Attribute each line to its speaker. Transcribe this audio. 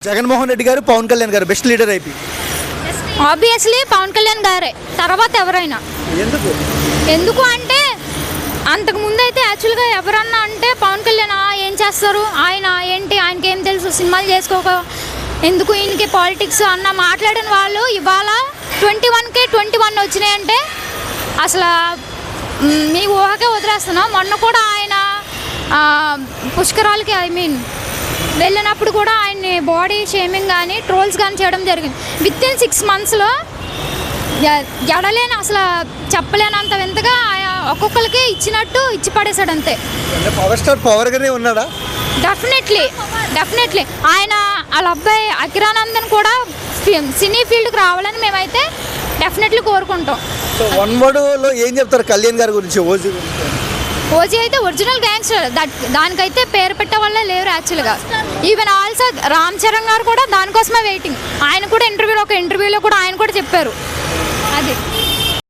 Speaker 1: జగన్మోహన్ రెడ్డి గారు పవన్ కళ్యాణ్ గారు best leader అయిపోయి
Speaker 2: ఆబ్వియస్లీ పవన్ కళ్యాణ్ గారే తర్వాత ఎవరైనా. ఎందుకు అంటే అంతకు ముందు అయితే యాక్చువల్గా ఎవరన్నా అంటే పవన్ కళ్యాణ్ ఏం చేస్తారు, ఆయన ఏంటి, ఆయనకి ఏం తెలుసు, సినిమాలు చేసుకోక ఎందుకు ఈయనకి పాలిటిక్స్ అన్న మాట్లాడిన వాళ్ళు ఇవాళ 21కే 21 వచ్చినాయంటే అసలు మీ ఊహకే వదిలేస్తున్నాం. మొన్న కూడా ఆయన పుష్కరాలకి వెళ్ళినప్పుడు కూడా ఆయన్ని బాడీ షేమింగ్ కానీ ట్రోల్స్ కానీ చేయడం జరిగింది. విత్ ఇన్ 6 monthsలో ఎడలేని అసలు చెప్పలేనంత వింతగా ఒక్కొక్కరికి ఇచ్చినట్టు ఇచ్చి పడేశాడు అంతే.
Speaker 1: పవర్ స్టార్ పవర్ గానే ఉన్నాడా?
Speaker 2: డెఫినెట్లీ ఆయన వాళ్ళ అబ్బాయి అకిరానందన్ కూడా సినీ ఫీల్డ్కి రావాలని మేమైతే డెఫినెట్లీ కోరుకుంటాం.
Speaker 1: వన్ వర్డ్లో ఏం చెప్తారు కళ్యాణ్ గారి గురించి?
Speaker 2: ఓజీ అయితే ఒరిజినల్ గ్యాంగ్స్టర్, దానికైతే పేరు పెట్టే వాళ్ళే లేరు యాక్చువల్గా. ఈవెన్ ఆల్సో రామ్ చరణ్ గారు కూడా దానికోసమే వెయిటింగ్. ఆయన కూడా ఒక ఇంటర్వ్యూలో కూడా ఆయన కూడా చెప్పారు అది.